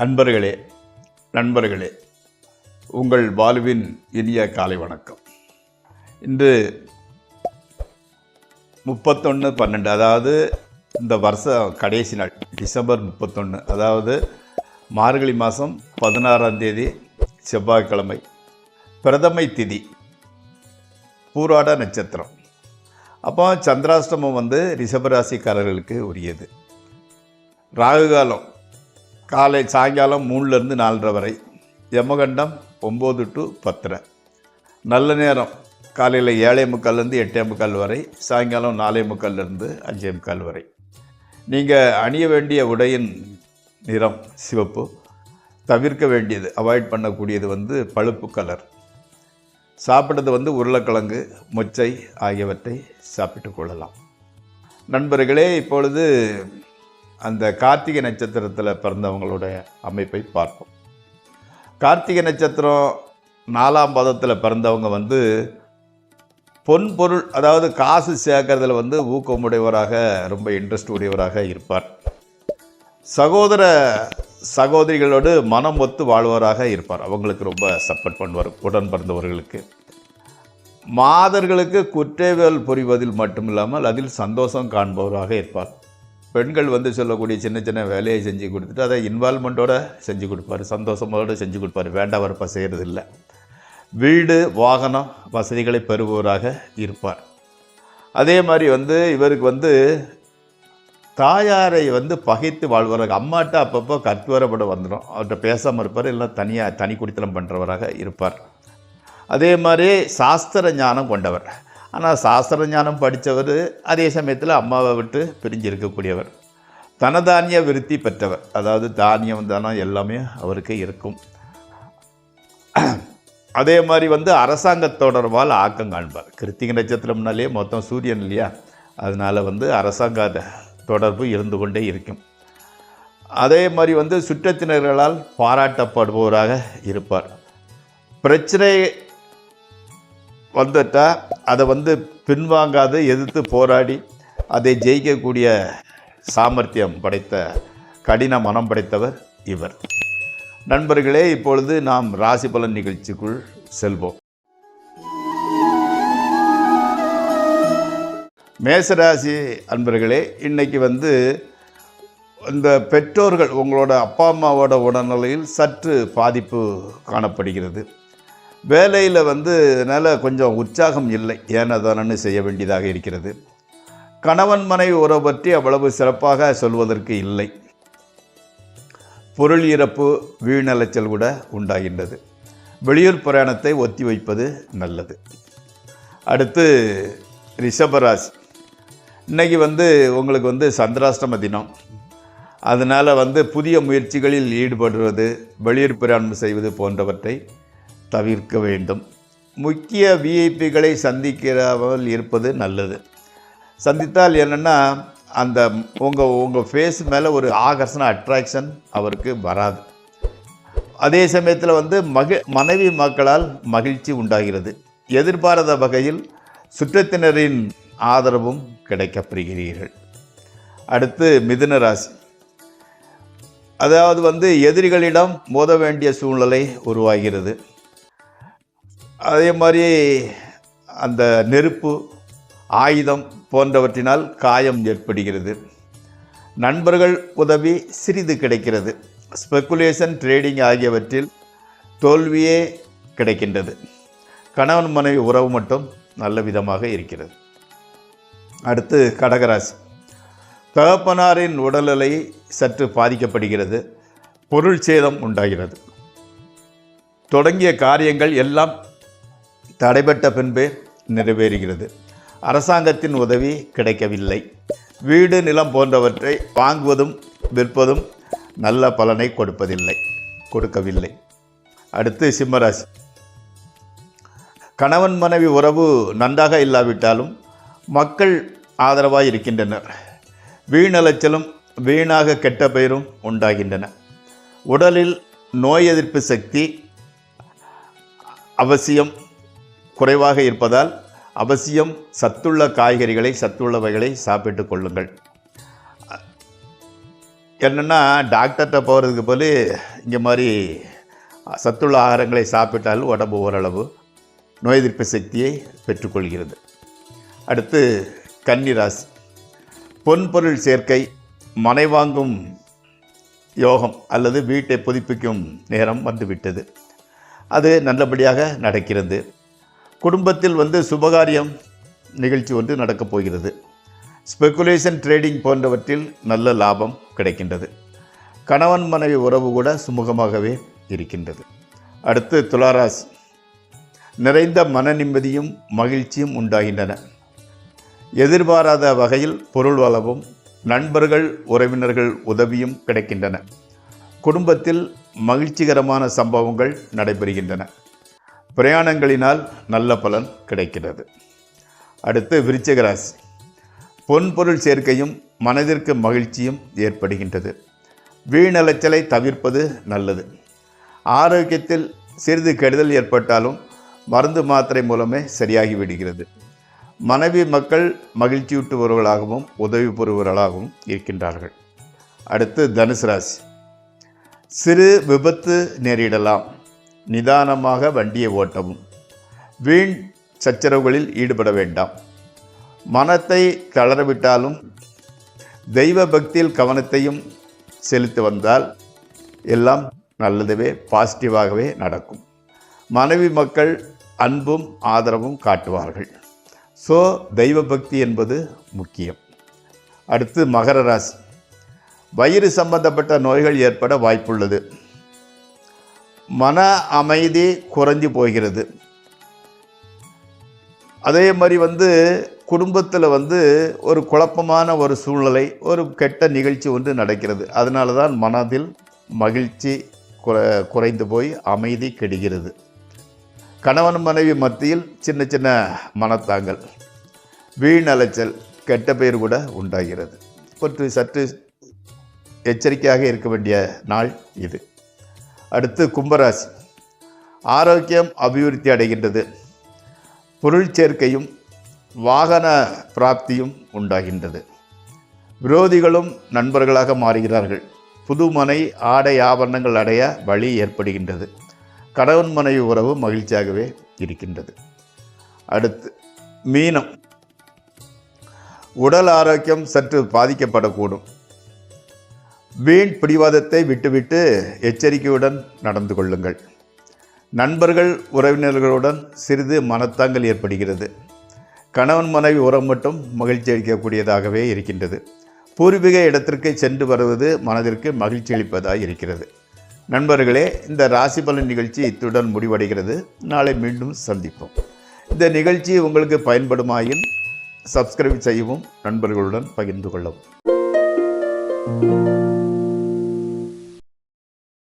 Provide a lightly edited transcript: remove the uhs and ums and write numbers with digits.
அன்பர்களே, நண்பர்களே, உங்கள் வாழ்வின் இனிய காலை வணக்கம். இன்று 31/12, அதாவது இந்த வருஷம் கடைசி நாள் டிசம்பர் 31, அதாவது மார்கழி மாதம் 16ஆம் தேதி செவ்வாய்க்கிழமை, பிரதமை திதி, பூராட நட்சத்திரம். அப்போ சந்திராஷ்டமம் ரிஷபராசிக்காரர்களுக்கு உரியது. ராகுகாலம் காலை சாயங்காலம் 3லேருந்து 4:30 வரை, யமகண்டம் 9 to 10. நல்ல நேரம் காலையில் 7:45 8:45 வரை, சாயங்காலம் 4:45 5:45 வரை. நீங்கள் அணிய வேண்டிய உடையின் நிறம் சிவப்பு. தவிர்க்க வேண்டியது, அவாய்ட் பண்ணக்கூடியது பழுப்பு கலர். சாப்பிட்றது உருளைக்கிழங்கு, மொச்சை ஆகியவற்றை சாப்பிட்டு கொள்ளலாம். நண்பர்களே, இப்பொழுது அந்த கார்த்திகை நட்சத்திரத்தில் பிறந்தவங்களோட அமைப்பை பார்ப்போம். கார்த்திகை நட்சத்திரம் 4ஆம் பாதத்தில் பிறந்தவங்க பொன் பொருள், அதாவது காசு சேர்க்கறதுல ஊக்கமுடையவராக, ரொம்ப இன்ட்ரெஸ்ட் உடையவராக இருப்பார். சகோதர சகோதரிகளோடு மனம் ஒத்து வாழ்வராக இருப்பார். அவங்களுக்கு ரொம்ப சப்போர்ட் பண்ணுவார். உடன் பிறந்தவர்களுக்கு, மாதர்களுக்கு குற்றவியல் புரிவதில் மட்டுமில்லாமல் அதில் சந்தோஷம் காண்பவராக இருப்பார். பெண்கள் சொல்லக்கூடிய சின்ன சின்ன வேலையை செஞ்சு கொடுத்துட்டு அதை இன்வால்மெண்ட்டோடு செஞ்சு கொடுப்பார், சந்தோஷமோடு செஞ்சு கொடுப்பார். வேண்டாம் வரப்போ செய்கிறதில்லை. வீடு வாகனம் வசதிகளை பெறுபவராக இருப்பார். அதே மாதிரி இவருக்கு தாயாரை பகைத்து வாழ்வராக, அம்மாட்ட அப்பப்போ கற்று வந்துடும். அவர்கிட்ட பேசாமல் இருப்பார், இல்லை தனி குடித்தனம் பண்ணுறவராக இருப்பார். அதே மாதிரி சாஸ்திர ஞானம் கொண்டவர். ஆனால் சாஸ்திர ஞானம் படித்தவர், அதே சமயத்தில் அம்மாவை விட்டு பிரிஞ்சு இருக்கக்கூடியவர். தனதானிய விருத்தி பெற்றவர், அதாவது தானியம் தானம் எல்லாமே அவருக்கு இருக்கும். அதே மாதிரி அரசாங்க தொடர்பால் ஆக்கம் காண்பார். கிருத்திகை நட்சத்திரம்னாலே மொத்தம் சூரியன் இல்லையா, அதனால் அரசாங்க தொடர்பு இருந்து கொண்டே இருக்கும். அதே மாதிரி சுற்றத்தினர்களால் பாராட்டப்படுபவராக இருப்பார். பிரச்சனை வந்துட்டால் அதை பின்வாங்காது எதிர்த்து போராடி அதை ஜெயிக்கக்கூடிய சாமர்த்தியம் படைத்த, கடின மனம் படைத்தவர் இவர். நண்பர்களே, இப்பொழுது நாம் ராசி பலன் நிகழ்ச்சிக்குள் செல்வோம். மேசராசி அன்பர்களே, இன்றைக்கி இந்த பெற்றோர்கள், உங்களோட அப்பா அம்மாவோட உடல்நிலையில் சற்று பாதிப்பு காணப்படுகிறது. வேலையில் அதனால் கொஞ்சம் உற்சாகம் இல்லை, ஏனதானு செய்ய வேண்டியதாக இருக்கிறது. கணவன் மனைவி உறவு பற்றி அவ்வளவு சிறப்பாக சொல்வதற்கு இல்லை. பொருள் இறப்பு, வீணலைச்சல் கூட உண்டாகின்றது. வெளியூர் பிரயாணத்தை ஒத்தி வைப்பது நல்லது. அடுத்து ரிஷபராசி. இன்றைக்கி உங்களுக்கு சந்திராஷ்டம தினம். அதனால் புதிய முயற்சிகளில் ஈடுபடுவது, வெளியூர் பிரயாணம் செய்வது போன்றவற்றை தவிர்க்க வேண்டும். முக்கிய விஐபிகளை சந்திக்காமல் இருப்பது நல்லது. சந்தித்தால் என்னென்னா, அந்த உங்கள் ஃபேஸ் மேலே ஒரு ஆகர்ஷண அட்ராக்ஷன் அவருக்கு வராது. அதே சமயத்தில் மனைவி மக்களால் மகிழ்ச்சி உண்டாகிறது. எதிர்பாராத வகையில் சுற்றத்தினரின் ஆதரவும் கிடைக்கப்பெறுகிறீர்கள். அடுத்து மிதுன ராசி. அதாவது எதிரிகளிடம் மோத வேண்டிய சூழ்நிலை உருவாகிறது. அதே மாதிரி அந்த நெருப்பு, ஆயுதம் போன்றவற்றினால் காயம் ஏற்படுகிறது. நண்பர்கள் உதவி சிறிது கிடைக்கிறது. ஸ்பெக்குலேஷன், ட்ரேடிங் ஆகியவற்றில் தோல்வியே கிடைக்கின்றது. கணவன் மனைவி உறவு மட்டும் நல்ல விதமாக இருக்கிறது. அடுத்து கடகராசி. தகப்பனாரின் உடல்நிலை சற்று பாதிக்கப்படுகிறது. பொருள் சேதம் உண்டாகிறது. தொடங்கிய காரியங்கள் எல்லாம் தடைபட்ட பின்பே நிறைவேறுகிறது. அரசாங்கத்தின் உதவி கிடைக்கவில்லை. வீடு, நிலம் போன்றவற்றை வாங்குவதும் விற்பதும் நல்ல பலனை கொடுக்கவில்லை. அடுத்து சிம்மராசி. கணவன் மனைவி உறவு நன்றாக இல்லாவிட்டாலும் மக்கள் ஆதரவாக இருக்கின்றனர். வீணலைச்சலும் வீணாக கெட்ட பெயரும் உண்டாகின்றன. உடலில் நோய் எதிர்ப்பு சக்தி அவசியம் குறைவாக இருப்பதால் அவசியம் சத்துள்ள காய்கறிகளை, சத்துள்ளவைகளை சாப்பிட்டு கொள்ளுங்கள். என்னென்னா டாக்டர்கிட்ட போகிறதுக்கு போல இங்கே மாதிரி சத்துள்ள ஆகாரங்களை சாப்பிட்டால் உடம்பு ஓரளவு நோய் எதிர்ப்பு சக்தியை பெற்றுக்கொள்கிறது. அடுத்து கன்னிராசி. பொன்பொருள் சேர்க்கை, மனை வாங்கும் யோகம் அல்லது வீட்டை புதுப்பிக்கும் நேரம் வந்துவிட்டது. அது நல்லபடியாக நடக்கிறது. குடும்பத்தில் சுபகாரியம் நிகழ்ச்சி ஒன்று நடக்கப் போகிறது. ஸ்பெகுலேஷன் ட்ரேடிங் போன்றவற்றில் நல்ல லாபம் கிடைக்கின்றது. கணவன் மனைவி உறவு கூட சுமூகமாகவே இருக்கின்றது. அடுத்து துளாராசி. நிறைந்த மன நிம்மதியும் மகிழ்ச்சியும் உண்டாகின்றன. எதிர்பாராத வகையில் பொருள் வளமும் நண்பர்கள் உறவினர்கள் உதவியும் கிடைக்கின்றன. குடும்பத்தில் மகிழ்ச்சிகரமான சம்பவங்கள் நடைபெறுகின்றன. பிரயாணங்களினால் நல்ல பலன் கிடைக்கிறது. அடுத்து விருச்சிக ராசி. பொன்பொருள் சேர்க்கையும் மனதிற்கு மகிழ்ச்சியும் ஏற்படுகின்றது. வீணலைச்சலை தவிர்ப்பது நல்லது. ஆரோக்கியத்தில் சிறிது கெடுதல் ஏற்பட்டாலும் மருந்து மாத்திரை மூலமே சரியாகி விடுகிறது. மனைவி மக்கள் மகிழ்ச்சியூட்டுபவர்களாகவும் உதவி பெறுபவர்களாகவும் இருக்கின்றார்கள். அடுத்து தனுசு ராசி. சிறு விபத்து நேரிடலாம். நிதானமாக வண்டியை ஓட்டவும். வீண் சச்சரவுகளில் ஈடுபட வேண்டாம். மனத்தை தளரவிட்டாலும் தெய்வ பக்தியில் கவனத்தையும் செலுத்தி வந்தால் எல்லாம் நல்லதுவே பாசிட்டிவாகவே நடக்கும். மனைவி மக்கள் அன்பும் ஆதரவும் காட்டுவார்கள். ஸோ தெய்வ பக்தி என்பது முக்கியம். அடுத்து மகர ராசி. வயிறு சம்பந்தப்பட்ட நோய்கள் ஏற்பட வாய்ப்புள்ளது. மன அமைதி குறைஞ்சு போகிறது. அதே மாதிரி குடும்பத்தில் ஒரு குழப்பமான ஒரு சூழ்நிலை, ஒரு கெட்ட நிகழ்ச்சி ஒன்று நடக்கிறது. அதனால தான் மனதில் மகிழ்ச்சி குறைந்து போய் அமைதி கெடுகிறது. கணவன் மனைவி மத்தியில் சின்ன சின்ன மனத்தாங்கல், வீண் அலைச்சல், கெட்ட பெயர் கூட உண்டாகிறது. சற்று எச்சரிக்கையாக இருக்க வேண்டிய நாள் இது. அடுத்து கும்பராசி. ஆரோக்கியம் அபிவிருத்தி அடைகின்றது. பொருள் சேர்க்கையும் வாகன பிராப்தியும் உண்டாகின்றது. விரோதிகளும் நண்பர்களாக மாறுகிறார்கள். புது மனை ஆடை ஆபரணங்கள் அடைய வழி ஏற்படுகின்றது. கணவன் மனைவி உறவு மகிழ்ச்சியாகவே இருக்கின்றது. அடுத்து மீனம். உடல் ஆரோக்கியம் சற்று பாதிக்கப்படக்கூடும். வீண் பிடிவாதத்தை விட்டுவிட்டு எச்சரிக்கையுடன் நடந்து கொள்ளுங்கள். நண்பர்கள் உறவினர்களுடன் சிறிது மனத்தாங்கல் ஏற்படுகிறது. கணவன் மனைவி உறவு மட்டும் மகிழ்ச்சி அளிக்கக்கூடியதாகவே இருக்கின்றது. பூர்வீக இடத்திற்கு சென்று வருவது மனதிற்கு மகிழ்ச்சி அளிப்பதாக இருக்கிறது. நண்பர்களே, இந்த ராசி பலன் நிகழ்ச்சி இத்துடன் முடிவடைகிறது. நாளை மீண்டும் சந்திப்போம். இந்த நிகழ்ச்சி உங்களுக்கு பயன்படுமாயின் சப்ஸ்கிரைப் செய்யவும் நண்பர்களுடன் பகிர்ந்து கொள்ளவும்.